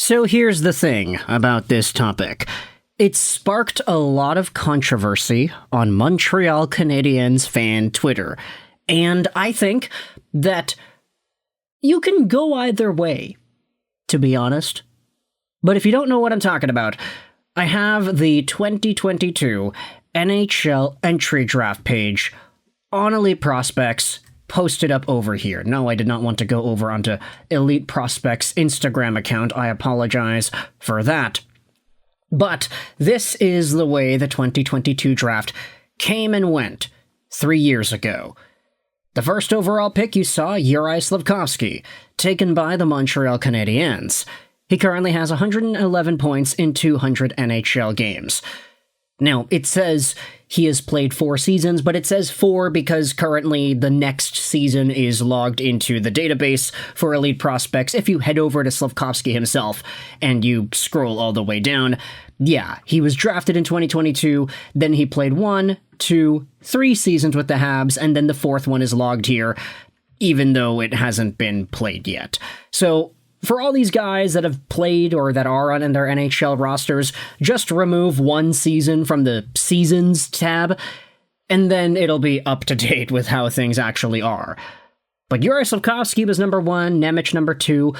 So here's the thing about this topic. It sparked a lot of controversy on Montreal Canadiens fan Twitter, and I think that you can go either way, to be honest. But if you don't know what I'm talking about, I have the 2022 NHL Entry Draft page on Elite Prospects posted up over here. No, I did not want to go over onto Elite Prospects' Instagram account. I apologize for that. But this is the way the 2022 draft came and went 3 years ago. The first overall pick you saw, Juraj Slafkovsky, taken by the Montreal Canadiens. He currently has 111 points in 200 NHL games. Now, it says he has played 4 seasons, but it says 4 because currently the next season is logged into the database for Elite Prospects. If you head over to Slafkovsky himself and you scroll all the way down, yeah, he was drafted in 2022, then he played 1, 2, 3 seasons with the Habs, and then the 4th one is logged here, even though it hasn't been played yet. So, for all these guys that have played or that are on their NHL rosters, just remove 1 season from the Seasons tab, and then it'll be up to date with how things actually are. But Juraj Slafkovsky was number 1, Nemec number 2,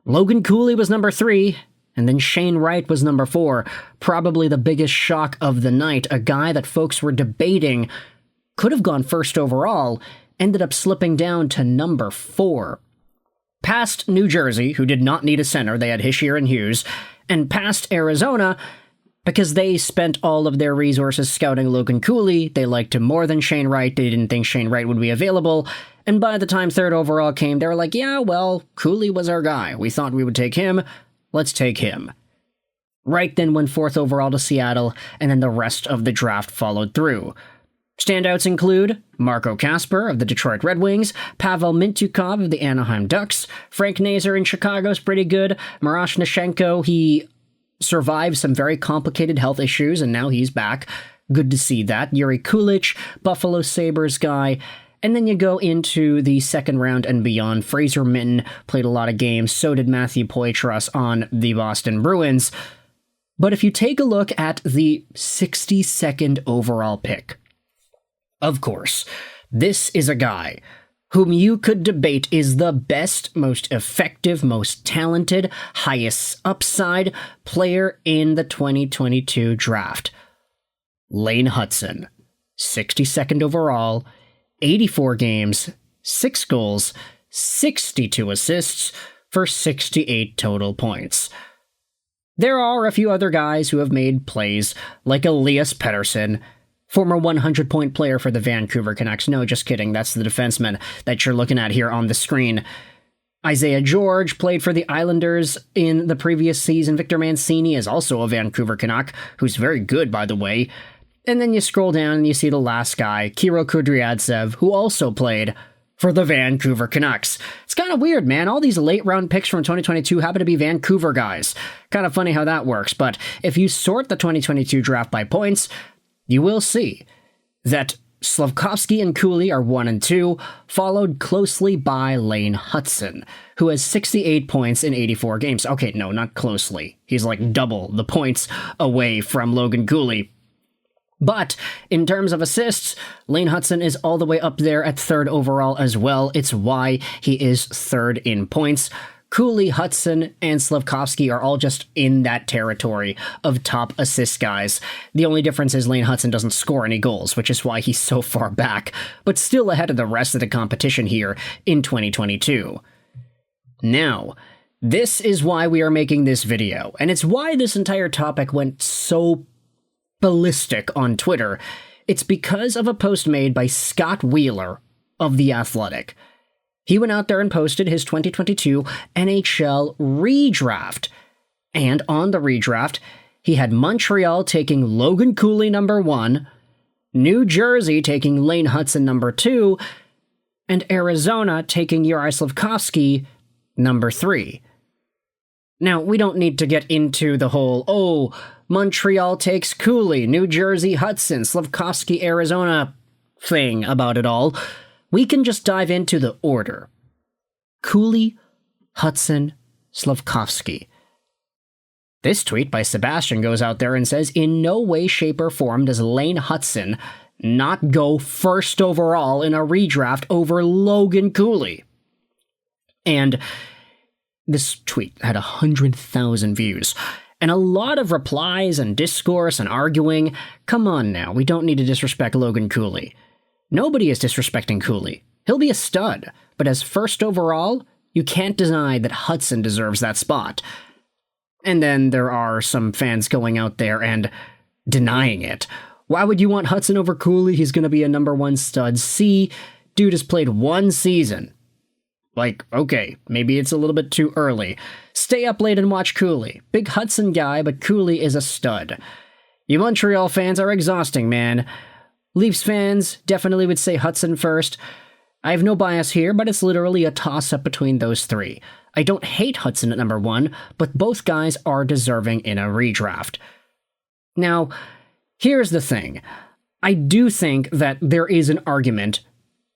Logan Cooley was number 3, and then Shane Wright was number 4. Probably the biggest shock of the night, a guy that folks were debating could have gone first overall, ended up slipping down to number 4. Past New Jersey, who did not need a center, they had Hischier and Hughes, and past Arizona, because they spent all of their resources scouting Logan Cooley, they liked him more than Shane Wright, they didn't think Shane Wright would be available, and by the time 3rd overall came, they were like, yeah, well, Cooley was our guy, we thought we would take him, let's take him. Wright then went 4th overall to Seattle, and then the rest of the draft followed through. Standouts include Marco Kasper of the Detroit Red Wings, Pavel Mintyukov of the Anaheim Ducks, Frank Nazar in Chicago's pretty good, Miroshnichenko, he survived some very complicated health issues and now he's back. Good to see that. Yuri Kulich, Buffalo Sabres guy. And then you go into the 2nd round and beyond. Fraser Minton played a lot of games, so did Matthew Poitras on the Boston Bruins. But if you take a look at the 62nd overall pick, of course, this is a guy whom you could debate is the best, most effective, most talented, highest upside player in the 2022 draft. Lane Hutson, 62nd overall, 84 games, 6 goals, 62 assists for 68 total points. There are a few other guys who have made plays, like Elias Pettersson, former 100-point player for the Vancouver Canucks. No, just kidding. That's the defenseman that you're looking at here on the screen. Isaiah George played for the Islanders in the previous season. Victor Mancini is also a Vancouver Canuck, who's very good, by the way. And then you scroll down and you see the last guy, Kirill Kudryavtsev, who also played for the Vancouver Canucks. It's kind of weird, man. All these late-round picks from 2022 happen to be Vancouver guys. Kind of funny how that works. But if you sort the 2022 draft by points, you will see that Slafkovsky and Cooley are 1 and 2, followed closely by Lane Hutson, who has 68 points in 84 games. Okay, no, not closely. He's like double the points away from Logan Cooley. But in terms of assists, Lane Hutson is all the way up there at 3rd overall as well. It's why he is 3rd in points. Cooley, Hutson, and Slafkovsky are all just in that territory of top assist guys. The only difference is Lane Hutson doesn't score any goals, which is why he's so far back, but still ahead of the rest of the competition here in 2022. Now, this is why we are making this video, and it's why this entire topic went so ballistic on Twitter. It's because of a post made by Scott Wheeler of The Athletic. He went out there and posted his 2022 NHL redraft. And on the redraft, he had Montreal taking Logan Cooley number 1, New Jersey taking Lane Hutson number 2, and Arizona taking Juraj Slafkovsky number 3. Now, we don't need to get into the whole, Montreal takes Cooley, New Jersey Hutson, Slafkovsky, Arizona thing about it all. We can just dive into the order. Cooley, Hutson, Slafkovsky. This tweet by Sebastian goes out there and says, in no way, shape, or form does Lane Hutson not go first overall in a redraft over Logan Cooley. And this tweet had 100,000 views. And a lot of replies and discourse and arguing. Come on now, we don't need to disrespect Logan Cooley. Nobody is disrespecting Cooley. He'll be a stud. But as first overall, you can't deny that Hutson deserves that spot. And then there are some fans going out there and denying it. Why would you want Hutson over Cooley? He's going to be a number one stud. See, dude has played one season. Like, okay, maybe it's a little bit too early. Stay up late and watch Cooley. Big Hutson guy, but Cooley is a stud. You Montreal fans are exhausting, man. Leafs fans definitely would say Hutson first. I have no bias here, but it's literally a toss-up between those three. I don't hate Hutson at number one, but both guys are deserving in a redraft. Now, here's the thing. I do think that there is an argument.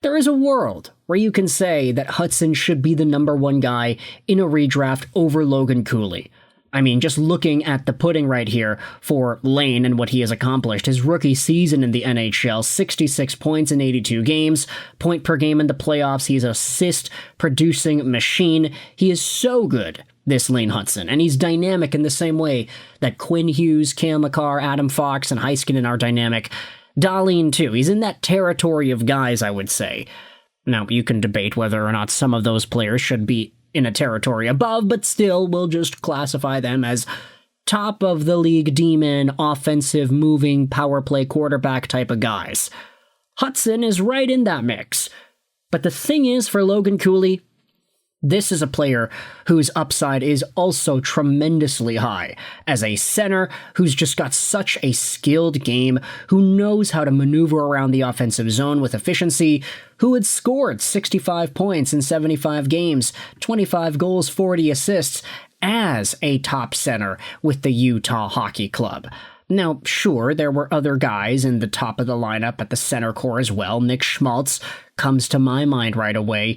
There is a world where you can say that Hutson should be the number one guy in a redraft over Logan Cooley. I mean, just looking at the pudding right here for Lane and what he has accomplished. His rookie season in the NHL, 66 points in 82 games, point per game in the playoffs. He's an assist-producing machine. He is so good, this Lane Hutson, and he's dynamic in the same way that Quinn Hughes, Cale Makar, Adam Fox, and Heiskanen are dynamic. Dahlin, too. He's in that territory of guys, I would say. Now, you can debate whether or not some of those players should be in a territory above, but still, we'll just classify them as top of the league demon, offensive, moving, power play quarterback type of guys. Hutson is right in that mix. But the thing is, for Logan Cooley, this is a player whose upside is also tremendously high. As a center who's just got such a skilled game, who knows how to maneuver around the offensive zone with efficiency, who had scored 65 points in 75 games, 25 goals, 40 assists, as a top center with the Utah Hockey Club. Now, sure, there were other guys in the top of the lineup at the center core as well. Nick Schmaltz comes to my mind right away.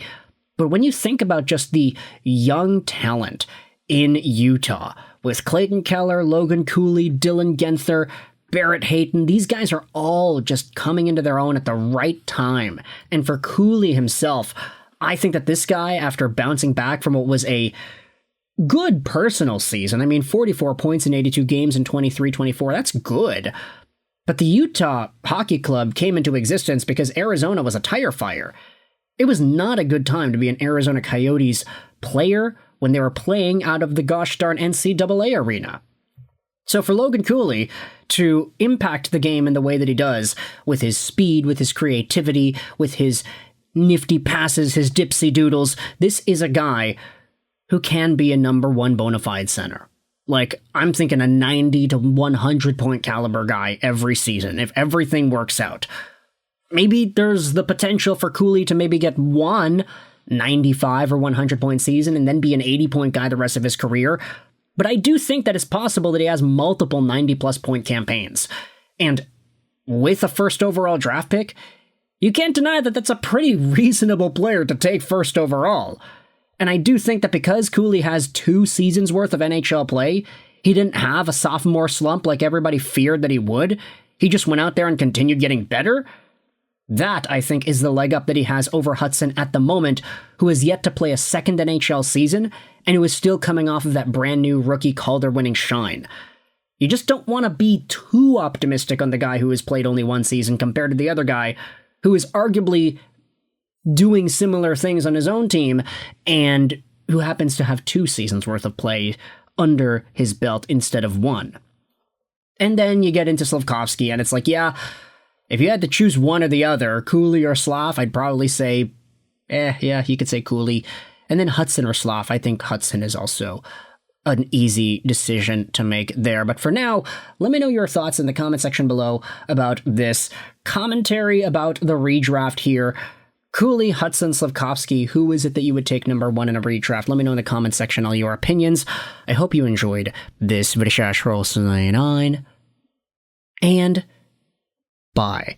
But when you think about just the young talent in Utah, with Clayton Keller, Logan Cooley, Dylan Genther, Barrett Hayton, these guys are all just coming into their own at the right time. And for Cooley himself, I think that this guy, after bouncing back from what was a good personal season, I mean, 44 points in 82 games in 23-24, that's good. But the Utah Hockey Club came into existence because Arizona was a tire fire. It was not a good time to be an Arizona Coyotes player when they were playing out of the gosh darn NCAA arena. So for Logan Cooley to impact the game in the way that he does, with his speed, with his creativity, with his nifty passes, his dipsy doodles, this is a guy who can be a number one bona fide center. Like, I'm thinking a 90 to 100 point caliber guy every season, if everything works out. Maybe there's the potential for Cooley to maybe get one 95 or 100 point season and then be an 80 point guy the rest of his career. But I do think that it's possible that he has multiple 90 plus point campaigns. And with a first overall draft pick, you can't deny that that's a pretty reasonable player to take first overall. And I do think that because Cooley has 2 seasons worth of NHL play, he didn't have a sophomore slump like everybody feared that he would. He just went out there and continued getting better. That, I think, is the leg up that he has over Hutson at the moment, who has yet to play a second NHL season, and who is still coming off of that brand new rookie Calder-winning shine. You just don't want to be too optimistic on the guy who has played only 1 season compared to the other guy, who is arguably doing similar things on his own team, and who happens to have 2 seasons worth of play under his belt instead of 1. And then you get into Slafkovsky, and it's like, yeah, if you had to choose one or the other, Cooley or Slav, I'd probably say, yeah, you could say Cooley. And then Hutson or Slav, I think Hutson is also an easy decision to make there. But for now, let me know your thoughts in the comment section below about this commentary about the redraft here. Cooley, Hutson, Slafkovsky, who is it that you would take number 1 in a redraft? Let me know in the comment section all your opinions. I hope you enjoyed this video. And bye.